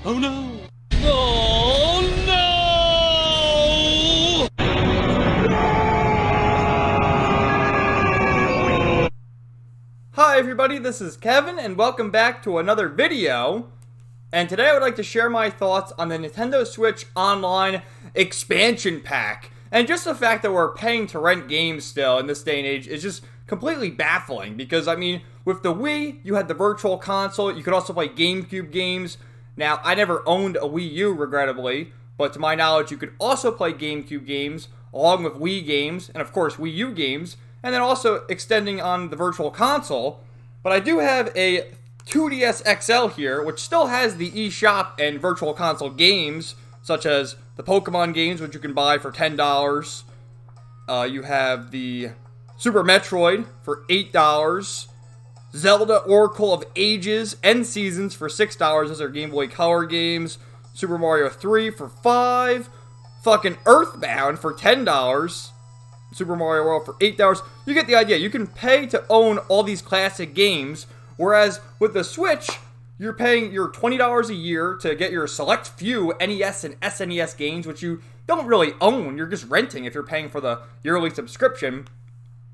Oh no! Oh no! Hi everybody, this is Kevin and welcome back to another video. And today I would like to share my thoughts on the Nintendo Switch Online expansion pack. And just the fact that we're paying to rent games still in this day and age is just completely baffling. Because, I mean, with the Wii, you had the Virtual Console. You could also play GameCube games. Now, I never owned a Wii U, regrettably. But to my knowledge, you could also play GameCube games along with Wii games. And, of course, Wii U games. And then also extending on the Virtual Console. But I do have a 2DS XL here, which still has the eShop and Virtual Console games, such as the Pokemon games, which you can buy for $10. You have the Super Metroid for $8. Zelda Oracle of Ages and Seasons for $6. Those are Game Boy Color games. Super Mario 3 for $5. Fucking Earthbound for $10. Super Mario World for $8. You get the idea. You can pay to own all these classic games, whereas with the Switch, you're paying your $20 a year to get your select few NES and SNES games, which you don't really own. You're just renting if you're paying for the yearly subscription.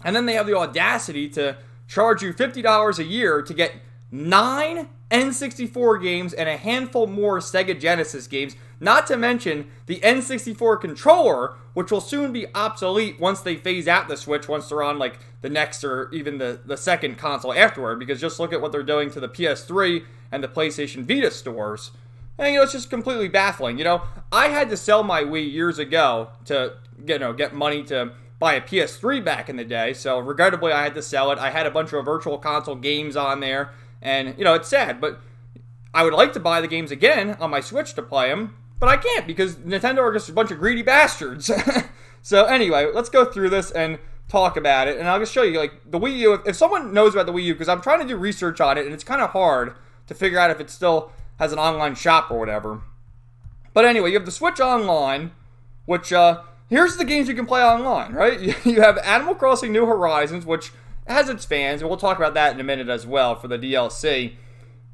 And then they have the audacity to charge you $50 a year to get 9 N64 games and a handful more Sega Genesis games, not to mention the N64 controller, which will soon be obsolete once they phase out the Switch, once they're on like the next or even the second console afterward, because just look at what they're doing to the PS3 and the PlayStation Vita stores. And, it's just completely baffling. I had to sell my Wii years ago to, get money to buy a PS3 back in the day, so regrettably I had to sell it. I had a bunch of Virtual Console games on there, and, it's sad, but I would like to buy the games again on my Switch to play them, but I can't because Nintendo are just a bunch of greedy bastards. So anyway, let's go through this and talk about it, and I'll just show you, the Wii U. If someone knows about the Wii U, because I'm trying to do research on it, and it's kind of hard to figure out if it still has an online shop or whatever. But anyway, you have the Switch Online, which, here's the games you can play online, right? You have Animal Crossing New Horizons, which has its fans, and we'll talk about that in a minute as well for the DLC.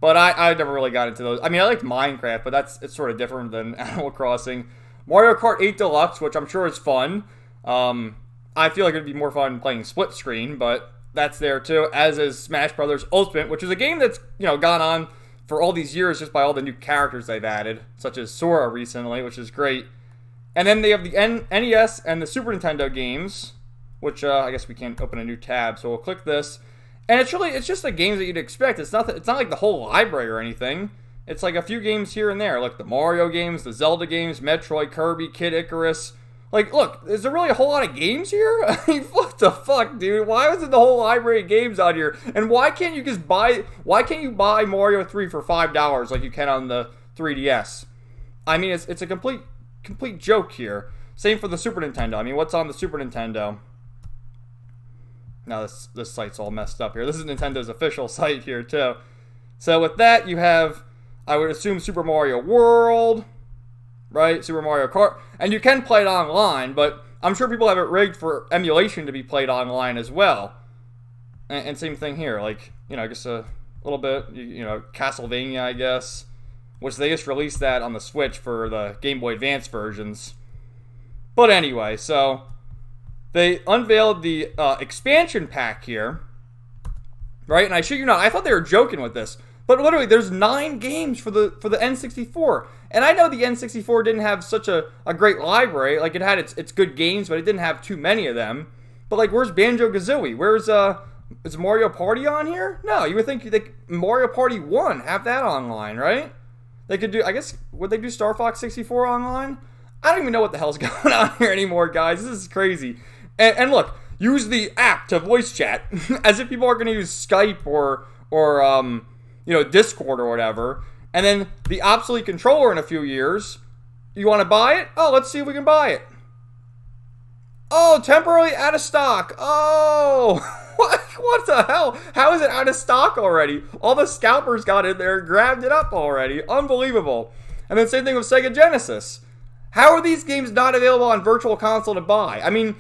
But I never really got into those. I mean, I liked Minecraft, but it's sort of different than Animal Crossing. Mario Kart 8 Deluxe, which I'm sure is fun. I feel like it'd be more fun playing split screen, but that's there too, as is Smash Brothers Ultimate, which is a game that's, gone on for all these years just by all the new characters they've added, such as Sora recently, which is great. And then they have the NES and the Super Nintendo games, which I guess we can't open a new tab, so we'll click this. And it's just the games that you'd expect. It's not like the whole library or anything. It's like a few games here and there, like the Mario games, the Zelda games, Metroid, Kirby, Kid Icarus. Look, is there really a whole lot of games here? I mean, what the fuck, dude? Why wasn't the whole library of games on here? And why can't you buy Mario 3 for $5 like you can on the 3DS? I mean, it's a complete joke here. Same for the Super Nintendo. I mean, what's on the Super Nintendo? Now this site's all messed up here. This is Nintendo's official site here too. So with that, you have, I would assume, Super Mario World, right? Super Mario Kart, and you can play it online, but I'm sure people have it rigged for emulation to be played online as well. And same thing here, I guess a little bit, Castlevania, I guess, which they just released that on the Switch for the Game Boy Advance versions. But anyway, so they unveiled the expansion pack here, right? And I shit you not, I thought they were joking with this, but literally there's 9 games for the N64. And I know the N64 didn't have such a great library. It had its good games, but it didn't have too many of them. But where's Banjo-Kazooie? Where's is Mario Party on here? No, you would think Mario Party 1 have that online, right? They could do, I guess, would they do Star Fox 64 online? I don't even know what the hell's going on here anymore, guys. This is crazy. And look, use the app to voice chat as if people are going to use Skype or Discord or whatever. And then the obsolete controller in a few years. You want to buy it? Oh, let's see if we can buy it. Oh, temporarily out of stock. Oh, what the hell? How is it out of stock already? All the scalpers got in there and grabbed it up already. Unbelievable. And then same thing with Sega Genesis. How are these games not available on Virtual Console to buy? I mean,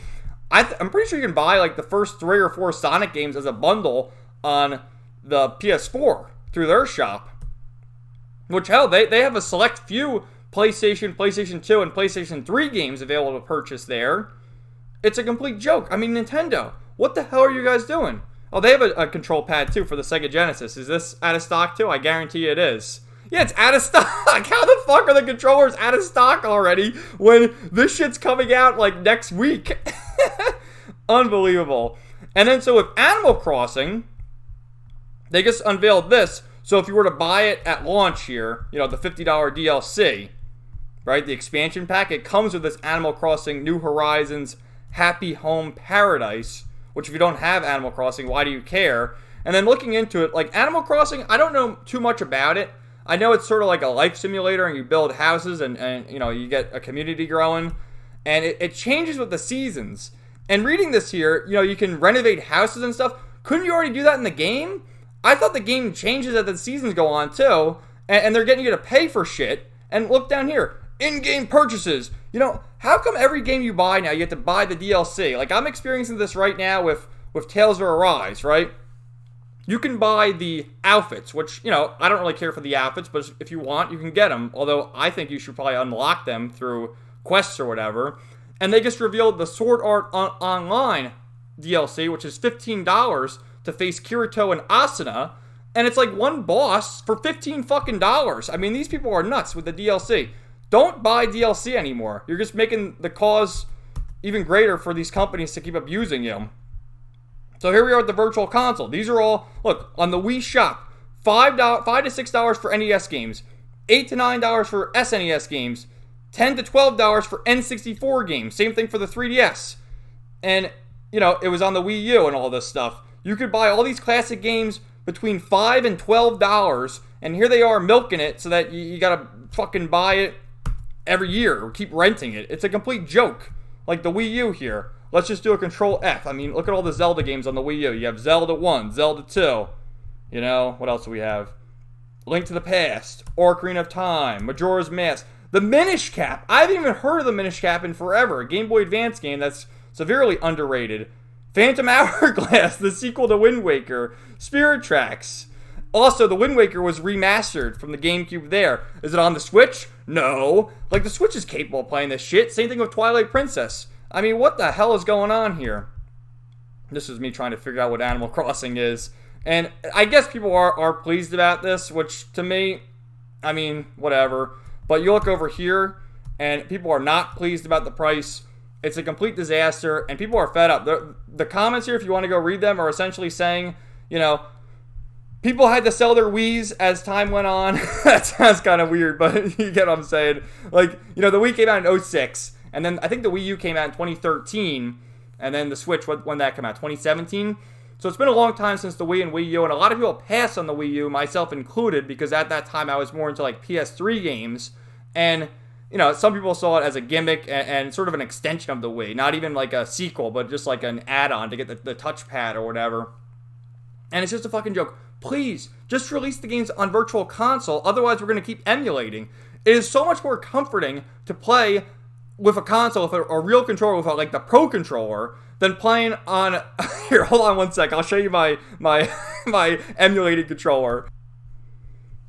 I'm pretty sure you can buy the first 3 or 4 Sonic games as a bundle on the PS4 through their shop. Which, hell, they have a select few PlayStation 2, and PlayStation 3 games available to purchase there. It's a complete joke. I mean, Nintendo, what the hell are you guys doing? Oh, they have a control pad, too, for the Sega Genesis. Is this out of stock, too? I guarantee it is. Yeah, it's out of stock. How the fuck are the controllers out of stock already when this shit's coming out, like, next week? Unbelievable. And then, so with Animal Crossing, they just unveiled this. So if you were to buy it at launch here, you know, the $50 DLC, right, the expansion pack, it comes with this Animal Crossing New Horizons Happy Home Paradise, which if you don't have Animal Crossing, why do you care? And then looking into it, like Animal Crossing, I don't know too much about it. I know it's sort of like a life simulator, and you build houses and you know, you get a community growing, and it changes with the seasons. And reading this here, you know, you can renovate houses and stuff. Couldn't you already do that in the game? I thought the game changes as the seasons go on too, and they're getting you to pay for shit. And look down here, in-game purchases. You know, how come every game you buy now, you have to buy the DLC? Like, I'm experiencing this right now with Tales of Arise, right? You can buy the outfits, which, you know, I don't really care for the outfits, but if you want, you can get them. Although, I think you should probably unlock them through quests or whatever. And they just revealed the Sword Art Online DLC, which is $15 to face Kirito and Asuna. And it's like one boss for $15 fucking dollars. I mean, these people are nuts with the DLC. Don't buy DLC anymore. You're just making the cause even greater for these companies to keep abusing you. So here we are at the Virtual Console. These are all, look, on the Wii Shop, $5 to $6 for NES games, $8 to $9 for SNES games, $10 to $12 for N64 games. Same thing for the 3DS. And, you know, it was on the Wii U and all this stuff. You could buy all these classic games between $5 and $12, and here they are milking it so that you gotta fucking buy it every year or keep renting it. It's a complete joke. Like the Wii U here. Let's just do a Control F. I mean, look at all the Zelda games on the Wii U. You have Zelda 1, Zelda 2. You know, what else do we have? Link to the Past, Ocarina of Time, Majora's Mask. The Minish Cap. I haven't even heard of the Minish Cap in forever. A Game Boy Advance game that's severely underrated. Phantom Hourglass, the sequel to Wind Waker. Spirit Tracks. Also, the Wind Waker was remastered from the GameCube there. Is it on the Switch? No. Like, the Switch is capable of playing this shit. Same thing with Twilight Princess. I mean, what the hell is going on here? This is me trying to figure out what Animal Crossing is. And I guess people are pleased about this, which to me, I mean, whatever. But you look over here, and people are not pleased about the price. It's a complete disaster, and people are fed up. The comments here, if you want to go read them, are essentially saying, you know, people had to sell their Wiis as time went on. That sounds kind of weird, but you get what I'm saying. Like, you know, the Wii came out in 2006, and then I think the Wii U came out in 2013, and then the Switch, when that came out, 2017? So it's been a long time since the Wii and Wii U, and a lot of people passed on the Wii U, myself included, because at that time I was more into like PS3 games, and you know, some people saw it as a gimmick and sort of an extension of the Wii, not even like a sequel, but just like an add-on to get the touchpad or whatever. And it's just a fucking joke. Please, just release the games on Virtual Console, otherwise we're going to keep emulating. It is so much more comforting to play with a console, with a real controller, with like the Pro Controller, than playing on... Here, hold on one sec. I'll show you my emulated controller.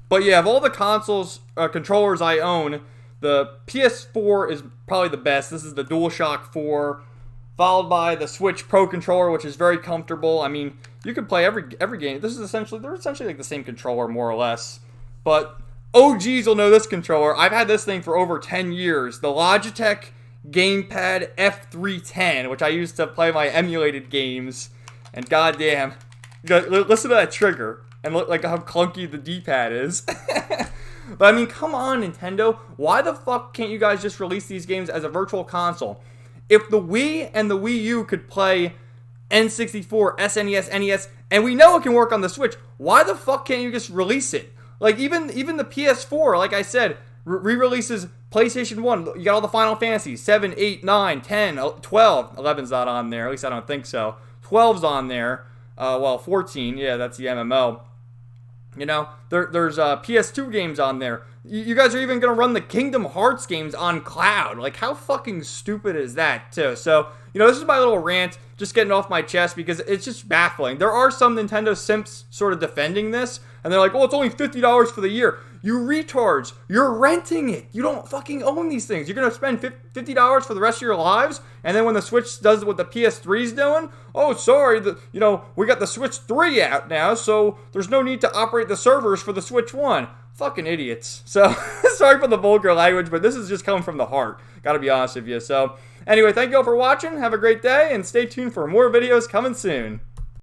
But yeah, of all the consoles, controllers I own, the PS4 is probably the best. This is the DualShock 4, followed by the Switch Pro Controller, which is very comfortable. I mean, you can play every game. They're essentially like the same controller, more or less. But OGs will know this controller. I've had this thing for over 10 years. The Logitech Gamepad F310, which I used to play my emulated games. And goddamn, listen to that trigger. And look like how clunky the D-pad is. But I mean, come on, Nintendo. Why the fuck can't you guys just release these games as a virtual console? If the Wii and the Wii U could play N64, SNES, NES, and we know it can work on the Switch, why the fuck can't you just release it? Like, even the PS4, like I said, re-releases PlayStation 1. You got all the Final Fantasies, 7, 8, 9, 10, 12. 11's not on there. At least I don't think so. 12's on there. 14, yeah, that's the MMO. You know, there's PS2 games on there. You guys are even going to run the Kingdom Hearts games on cloud. Like, how fucking stupid is that, too? So, this is my little rant, just getting off my chest, because it's just baffling. There are some Nintendo simps sort of defending this, and they're like, oh, it's only $50 for the year. You retards, you're renting it. You don't fucking own these things. You're going to spend $50 for the rest of your lives, and then when the Switch does what the PS3's doing, oh, sorry, we got the Switch 3 out now, so there's no need to operate the servers for the Switch 1. Fucking idiots. So, sorry for the vulgar language, but this is just coming from the heart. Gotta be honest with you. So, anyway, thank you all for watching. Have a great day, and stay tuned for more videos coming soon.